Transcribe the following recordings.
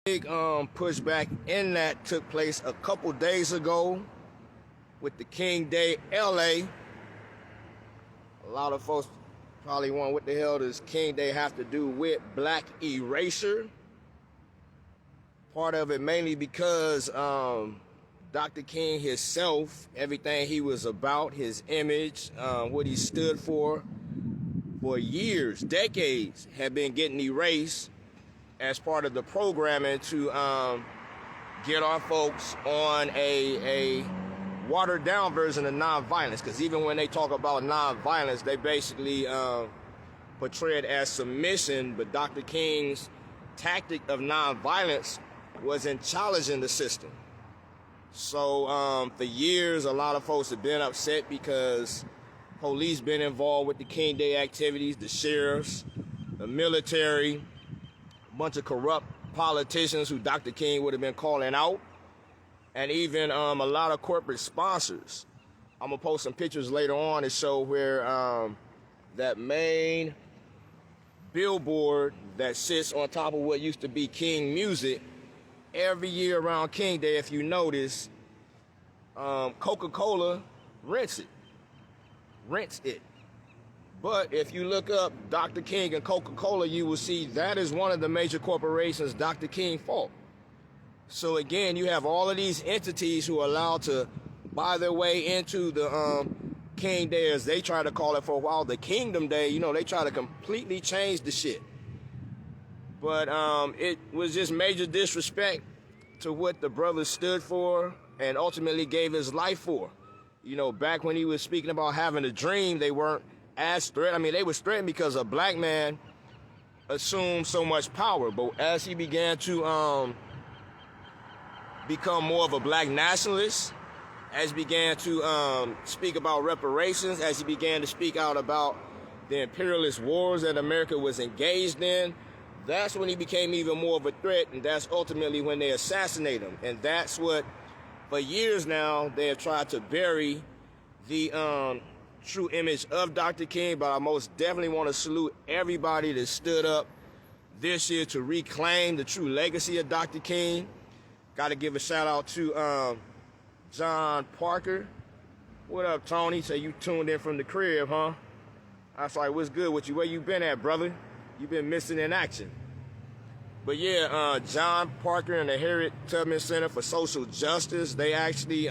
Big pushback in that took place a couple days ago with the King Day LA. A lot of folks probably wonder what the hell does King Day have to do with black erasure. Part of it mainly because Dr. King himself, everything he was about, his image, what he stood for years, decades, had been getting erased as part of the programming to get our folks on a watered down version of nonviolence. Because even when they talk about nonviolence, they basically portray it as submission. But Dr. King's tactic of nonviolence was in challenging the system. So for years, a lot of folks have been upset because police been involved with the King Day activities, the sheriffs, the military, a bunch of corrupt politicians who Dr. King would have been calling out, and even a lot of corporate sponsors. I'm gonna post some pictures later on to show where that main billboard that sits on top of what used to be King Music, every year around King Day, if you notice, Coca-Cola rents it. But if you look up Dr. King and Coca-Cola, you will see that is one of the major corporations Dr. King fought. So again, you have all of these entities who are allowed to buy their way into the King Day, as they try to call it for a while, the Kingdom Day. You know, they try to completely change the shit. But it was just major disrespect to what the brother stood for and ultimately gave his life for. You know, back when he was speaking about having a dream, they weren't as threatened. I mean, they was threatened because a black man assumed so much power. But as he began to become more of a black nationalist, as he began to speak about reparations, as he began to speak out about the imperialist wars that America was engaged in, that's when he became even more of a threat, and that's ultimately when they assassinated him. And that's what, for years now, they have tried to bury the true image of Dr. King. But I most definitely want to salute everybody that stood up this year to reclaim the true legacy of Dr. King. Got to give a shout out to John Parker. What up, Tony? Say you tuned in from the crib, huh? I was like, what's good with you? Where you been at, brother? You been missing in action. But yeah, John Parker and the Harriet Tubman Center for Social Justice, they actually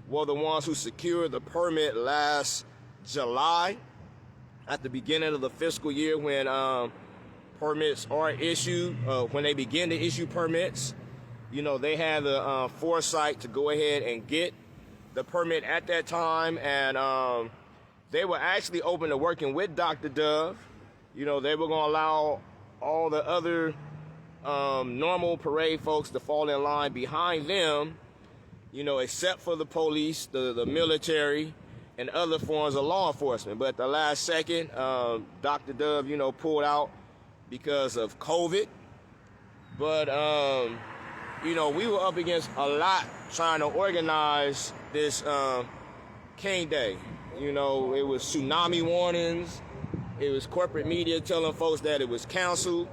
were the ones who secured the permit last July at the beginning of the fiscal year when permits are issued. When they begin to issue permits, you know, they had the foresight to go ahead and get the permit at that time. And they were actually open to working with Dr. Dove. You know, they were going to allow all the other normal parade folks to fall in line behind them, you know, except for the police, the military, and other forms of law enforcement. But at the last second, Dr. Dove, you know, pulled out because of COVID. But, you know, we were up against a lot trying to organize this King Day. You know, it was tsunami warnings. It was corporate media telling folks that it was canceled.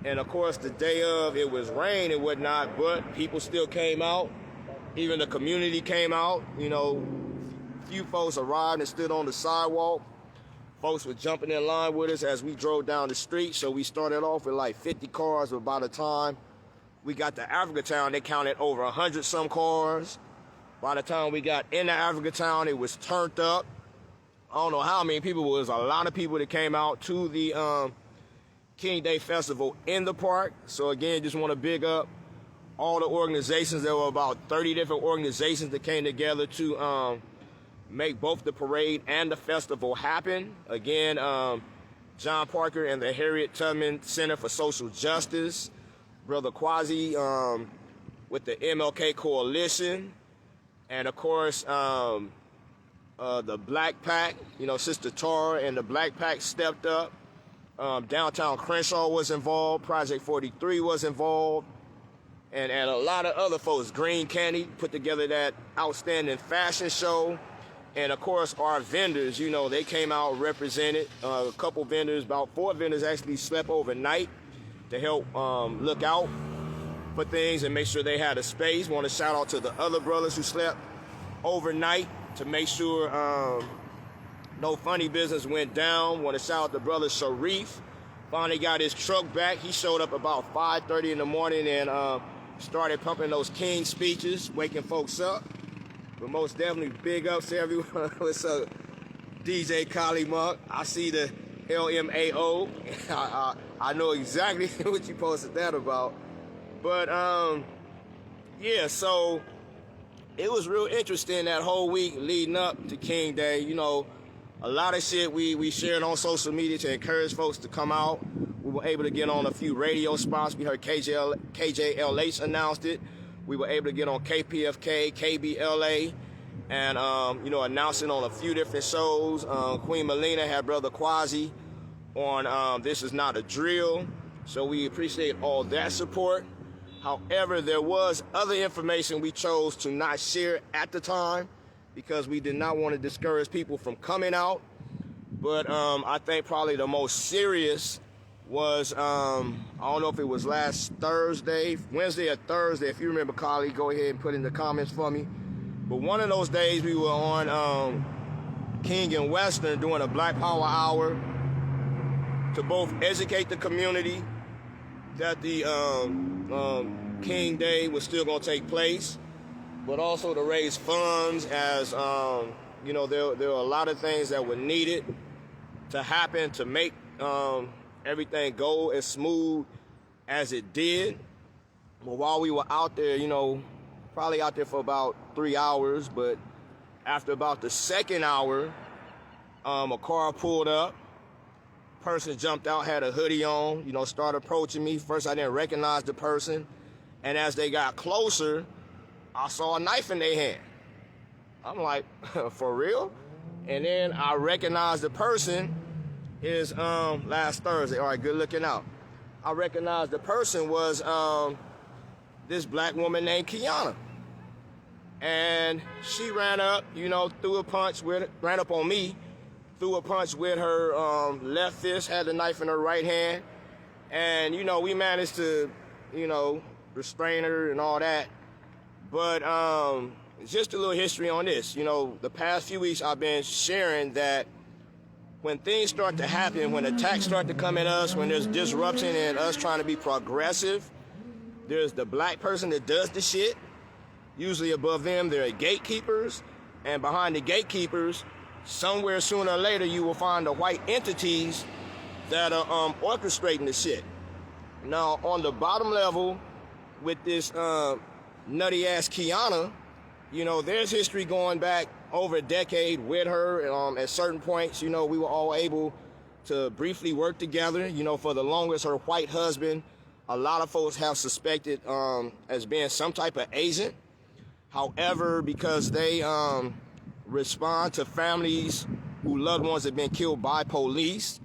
And of course, the day of, it was rain and whatnot, but people still came out. Even the community came out. You know, few folks arrived and stood on the sidewalk. Folks were jumping in line with us as we drove down the street. So we started off with like 50 cars, but by the time we got to Africa Town, they counted over 100 some cars. By the time we got into Africa Town, it was turned up. I don't know how many people. It was a lot of people that came out to the King Day Festival in the park. So again, just want to big up all the organizations. There were about 30 different organizations that came together to make both the parade and the festival happen. Again, John Parker and the Harriet Tubman Center for Social Justice, Brother Quasi with the MLK Coalition, and of course, the Black Pack, you know, Sister Tara and the Black Pack stepped up. Downtown Crenshaw was involved. Project 43 was involved. And a lot of other folks. Green Candy put together that outstanding fashion show. And of course, our vendors, you know, they came out represented. A couple vendors, about 4 vendors actually slept overnight to help look out for things and make sure they had a space. Want to shout out to the other brothers who slept overnight to make sure no funny business went down. Want to shout out to brother Sharif. Finally got his truck back. He showed up about 5:30 in the morning and started pumping those king speeches, waking folks up. But most definitely big ups to everyone. What's up, DJ Kali Monk? I see the LMAO. I know exactly what you posted that about. But yeah, so it was real interesting that whole week leading up to King Day. You know, a lot of shit we shared on social media to encourage folks to come out. We were able to get on a few radio spots. We heard KJLH announced it. We were able to get on KPFK, KBLA, and you know, announcing on a few different shows. Queen Melina had Brother Quasi on This Is Not a Drill. So we appreciate all that support. However, there was other information we chose to not share at the time because we did not want to discourage people from coming out. But I think probably the most serious was, I don't know if it was last Thursday, Wednesday or Thursday. If you remember, Kali, go ahead and put in the comments for me. But one of those days we were on King and Western doing a Black Power Hour to both educate the community that the King Day was still going to take place, but also to raise funds as, you know, there were a lot of things that were needed to happen to make everything go as smooth as it did. But while we were out there, you know, probably out there for about 3 hours, but after about the second hour, a car pulled up. Person jumped out, had a hoodie on, you know, started approaching me. First, I didn't recognize the person. And as they got closer, I saw a knife in their hand. I'm like, for real? And then I recognized the person is last Thursday. All right, good looking out. I recognized the person was this black woman named KEYANNA. And she ran up, you know, threw a punch with it, ran up on me, threw a punch with her left fist, had the knife in her right hand. And, you know, we managed to, you know, restrain her and all that. But just a little history on this. You know, the past few weeks I've been sharing that when things start to happen, when attacks start to come at us, when there's disruption and us trying to be progressive, there's the black person that does the shit. Usually above them, there are gatekeepers. And behind the gatekeepers, somewhere sooner or later, you will find the white entities that are orchestrating the shit. Now, on the bottom level, with this nutty-ass KEYANNA, you know, there's history going back over a decade with her. At certain points, you know, we were all able to briefly work together. You know, for the longest, her white husband, a lot of folks have suspected as being some type of agent. However, because they respond to families whose loved ones have been killed by police,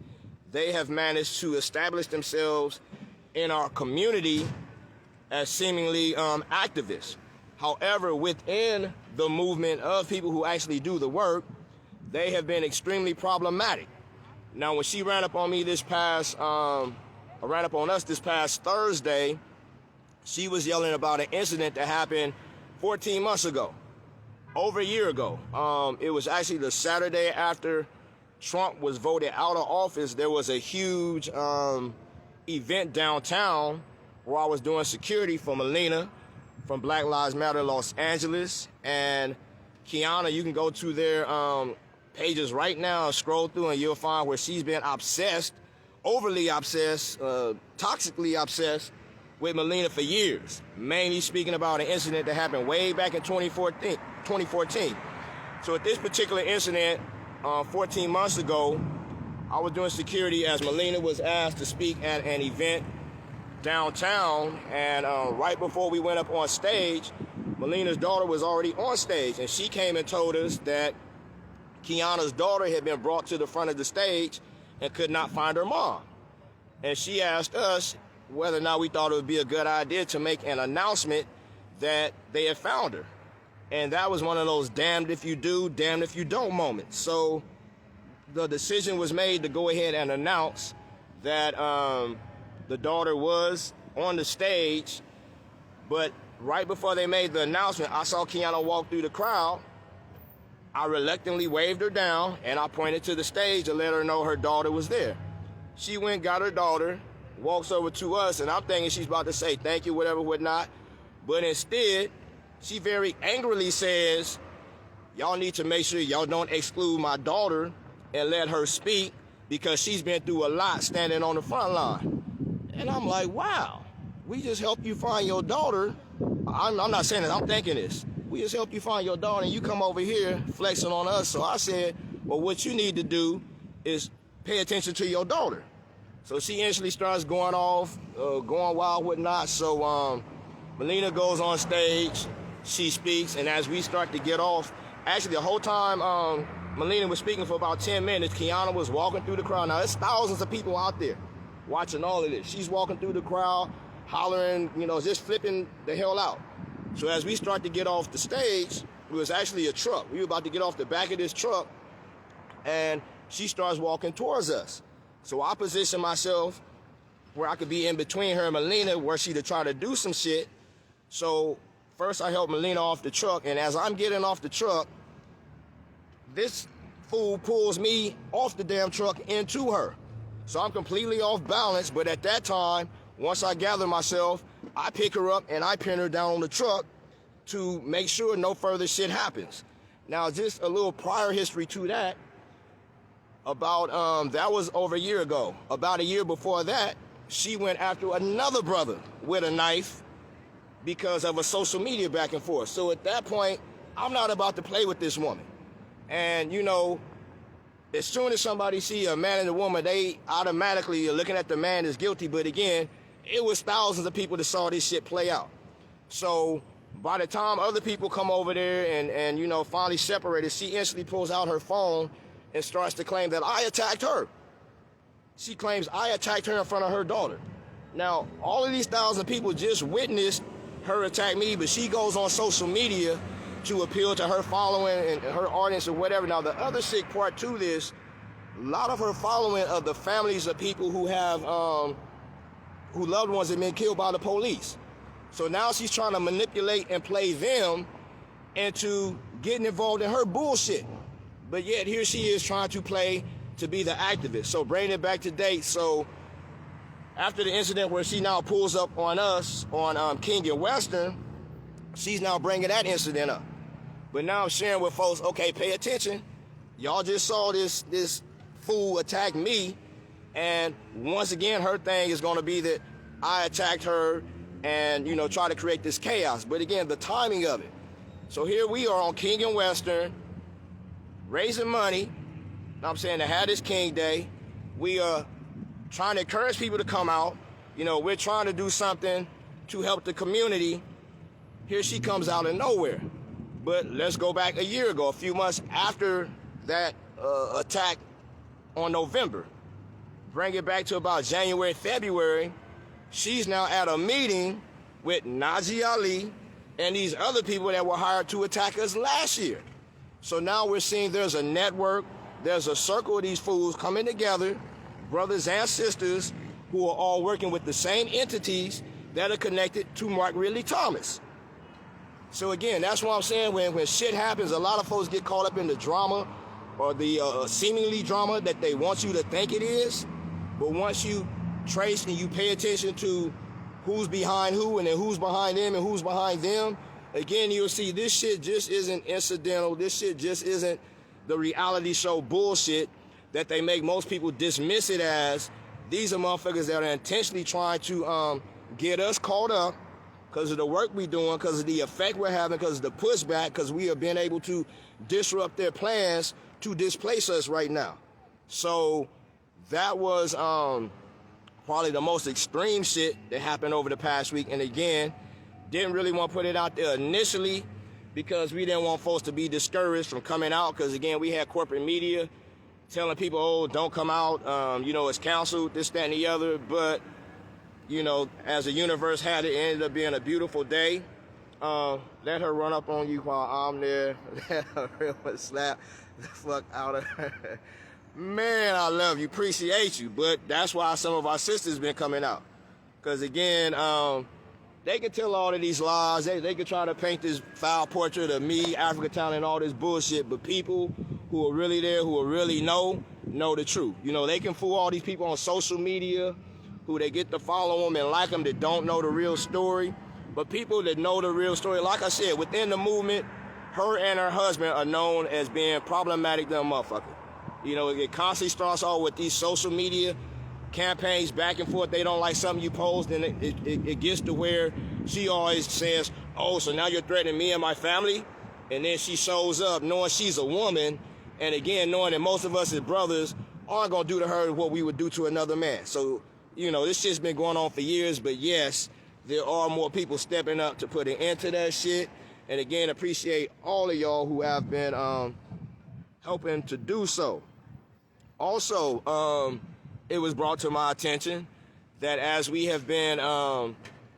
they have managed to establish themselves in our community as seemingly activists. However, within the movement of people who actually do the work, they have been extremely problematic. Now, when she ran up on me ran up on us this past Thursday, she was yelling about an incident that happened 14 months ago, over a year ago. It was actually the Saturday after Trump was voted out of office. There was a huge event downtown where I was doing security for Melina from Black Lives Matter Los Angeles. And KEYANNA, you can go to their pages right now and scroll through and you'll find where she's been obsessed, overly obsessed, toxically obsessed with Melina for years, mainly speaking about an incident that happened way back in 2014. So at this particular incident, 14 months ago, I was doing security as Melina was asked to speak at an event downtown, and right before we went up on stage, Melina's daughter was already on stage, and she came and told us that KEYANNA's daughter had been brought to the front of the stage and could not find her mom. And she asked us whether or not we thought it would be a good idea to make an announcement that they had found her. And that was one of those damned if you do, damned if you don't moments. So the decision was made to go ahead and announce that the daughter was on the stage But right before they made the announcement, I saw KEYANNA walk through the crowd. I reluctantly waved her down, and I pointed to the stage to let her know her daughter was there. She went, got her daughter, walks over to us, and I'm thinking she's about to say thank you, whatever, whatnot. But instead, she very angrily says, y'all need to make sure y'all don't exclude my daughter and let her speak because she's been through a lot standing on the front line. And I'm like, wow, we just helped you find your daughter. I'm not saying this, I'm thinking this. We just helped you find your daughter and you come over here flexing on us. So I said, well, what you need to do is pay attention to your daughter. So she instantly starts going off, going wild, whatnot. So Melina goes on stage, she speaks, and as we start to get off, actually the whole time Melina was speaking for about 10 minutes, KEYANNA was walking through the crowd. Now, there's thousands of people out there watching all of this. She's walking through the crowd, hollering, you know, just flipping the hell out. So as we start to get off the stage, it was actually a truck. We were about to get off the back of this truck, and she starts walking towards us. So I position myself where I could be in between her and Melina, where she'd try to do some shit. So first I help Melina off the truck, and as I'm getting off the truck, this fool pulls me off the damn truck into her. So I'm completely off balance, but at that time, once I gather myself, I pick her up and I pin her down on the truck to make sure no further shit happens. Now, just a little prior history to that, about, that was over a year ago. About a year before that, she went after another brother with a knife because of a social media back and forth. So at that point, I'm not about to play with this woman. And, you know, as soon as somebody see a man and a woman, they automatically are looking at the man as guilty. But again, it was thousands of people that saw this shit play out. So by the time other people come over there and you know, finally separated, she instantly pulls out her phone and starts to claim that I attacked her. She claims I attacked her in front of her daughter. Now, all of these thousand people just witnessed her attack me, but she goes on social media to appeal to her following and her audience or whatever. Now, the other sick part to this, a lot of her following of the families of people who have, who loved ones have been killed by the police. So now she's trying to manipulate and play them into getting involved in her bullshit. But yet here she is trying to play to be the activist. So bringing it back to date. So after the incident where she now pulls up on us on King and Western, she's now bringing that incident up. But now I'm sharing with folks, okay, pay attention. Y'all just saw this fool attack me. And once again, her thing is going to be that I attacked her and, you know, try to create this chaos. But again, the timing of it. So here we are on King and Western, raising money. You know what I'm saying, to have this King Day. We are trying to encourage people to come out. You know, we're trying to do something to help the community. Here she comes out of nowhere. But let's go back a year ago, a few months after that attack on November. Bring it back to about January, February. She's now at a meeting with Najee Ali and these other people that were hired to attack us last year. So now we're seeing there's a network, there's a circle of these fools coming together, brothers and sisters who are all working with the same entities that are connected to Mark Ridley Thomas. So again, that's what I'm saying. When shit happens, a lot of folks get caught up in the drama or the seemingly drama that they want you to think it is. But once you trace and you pay attention to who's behind who and then who's behind them and who's behind them, again, you'll see this shit just isn't incidental. This shit just isn't the reality show bullshit that they make most people dismiss it as. These are motherfuckers that are intentionally trying to get us caught up because of the work we're doing, because of the effect we're having, because of the pushback, because we have been able to disrupt their plans to displace us right now. So that was probably the most extreme shit that happened over the past week. And again, didn't really want to put it out there initially because we didn't want folks to be discouraged from coming out, because again, we had corporate media telling people, oh, don't come out, you know, it's canceled, this, that, and the other. But you know, as the universe had it, it ended up being a beautiful day. Let her run up on you while I'm there. Let her really slap the fuck out of her. Man, I love you, appreciate you. But that's why some of our sisters been coming out. Because again, they can tell all of these lies. They can try to paint this foul portrait of me, Africa Town, and all this bullshit. But people who are really there, who are really know the truth. You know, they can fool all these people on social media who they get to follow them and like them that don't know the real story. But people that know the real story, like I said, within the movement, her and her husband are known as being problematic than a motherfucker. You know, it constantly starts off with these social media campaigns back and forth. They don't like something you post, and it gets to where she always says, oh, so now you're threatening me and my family? And then she shows up knowing she's a woman, and again, knowing that most of us as brothers aren't going to do to her what we would do to another man. So, you know, this shit's been going on for years, but yes, there are more people stepping up to put an end to that shit. And again, appreciate all of y'all who have been helping to do so. Also, it was brought to my attention that as we have been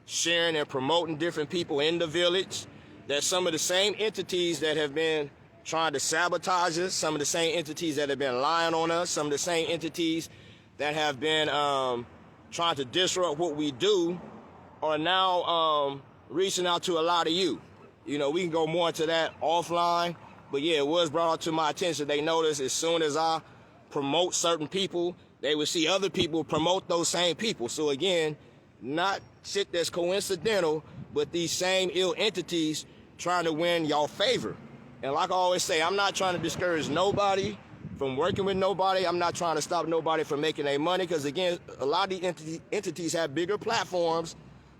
sharing and promoting different people in the village, that some of the same entities that have been trying to sabotage us, some of the same entities that have been lying on us, some of the same entities that have been trying to disrupt what we do are now reaching out to a lot of you. You know, we can go more into that offline, but yeah, it was brought to my attention. They noticed as soon as I promote certain people, they would see other people promote those same people. So again, not shit that's coincidental, but these same ill entities trying to win y'all favor. And like I always say, I'm not trying to discourage nobody from working with nobody. I'm not trying to stop nobody from making their money, because again, a lot of these entities have bigger platforms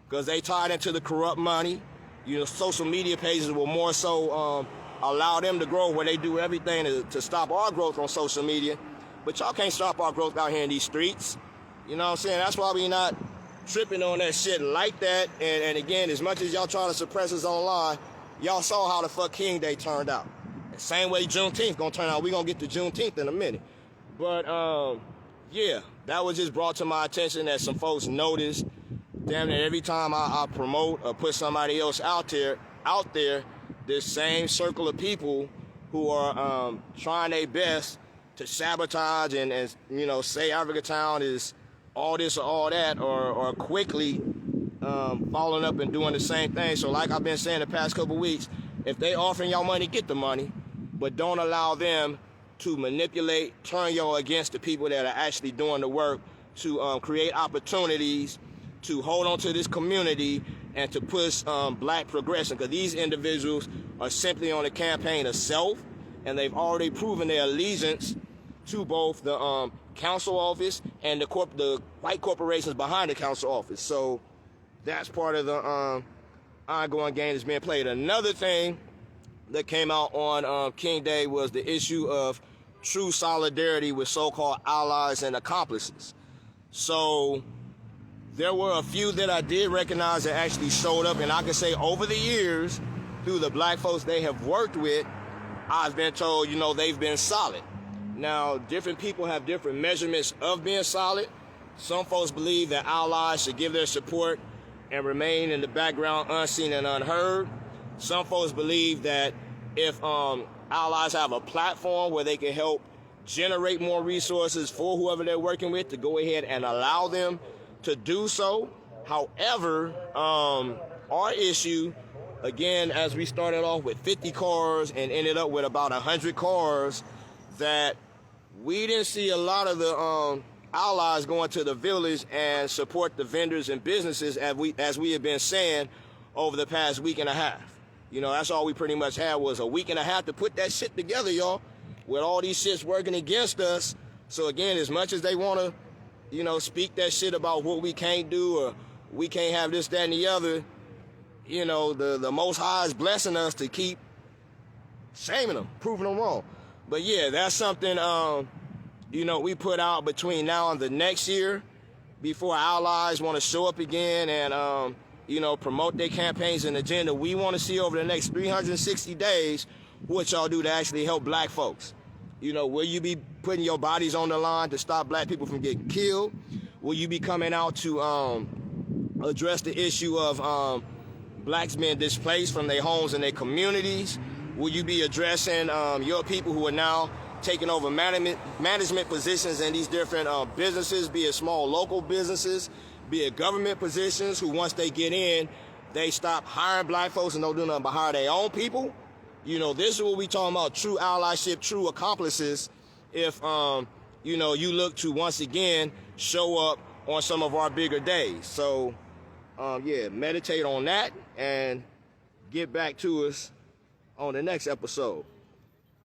because they tied into the corrupt money. You know, social media pages will more so allow them to grow, where they do everything to stop our growth on social media. But y'all can't stop our growth out here in these streets. You know what I'm saying? That's why we not tripping on that shit like that. And again, as much as y'all trying to suppress us online, y'all saw how the fuck King Day turned out. The same way Juneteenth gonna turn out. We gonna get to Juneteenth in a minute. But yeah, that was just brought to my attention that some folks noticed. Damn near every time I promote or put somebody else out there, this same circle of people who are trying their best to sabotage and you know, say Africa Town is all this or all that, or quickly following up and doing the same thing. So like I've been saying the past couple weeks, if they offering y'all money, get the money, but don't allow them to manipulate, turn y'all against the people that are actually doing the work to create opportunities, to hold on to this community, and to push black progression, because these individuals are simply on a campaign of self, and they've already proven their allegiance to both the council office and the white corporations behind the council office. So that's part of the ongoing game that's being played. Another thing that came out on King Day was the issue of true solidarity with so-called allies and accomplices. So there were a few that I did recognize that actually showed up, and I can say over the years, through the black folks they have worked with, I've been told, you know, they've been solid. Now, different people have different measurements of being solid. Some folks believe that allies should give their support and remain in the background unseen and unheard. Some folks believe that if allies have a platform where they can help generate more resources for whoever they're working with, to go ahead and allow them to do so. However, our issue, again, as we started off with 50 cars and ended up with about 100 cars, that we didn't see a lot of the allies going to the village and support the vendors and businesses as we have been saying over the past week and a half. You know, that's all we pretty much had was a week and a half to put that shit together, y'all, with all these shits working against us. So again, as much as they want to, you know, speak that shit about what we can't do or we can't have this, that, and the other, you know, the Most High is blessing us to keep shaming them, proving them wrong. But yeah, that's something, you know, we put out between now and the next year before allies want to show up again and, you know, promote their campaigns and agenda. We want to see over the next 360 days what y'all do to actually help black folks. You know, will you be putting your bodies on the line to stop black people from getting killed? Will you be coming out to address the issue of blacks being displaced from their homes and their communities? Will you be addressing your people who are now taking over management positions in these different businesses, be it small local businesses, be it government positions, who once they get in, they stop hiring black folks and don't do nothing but hire their own people. You know, this is what we talking about, true allyship, true accomplices. If, you know, you look to once again show up on some of our bigger days. So, yeah, meditate on that and get back to us on the next episode.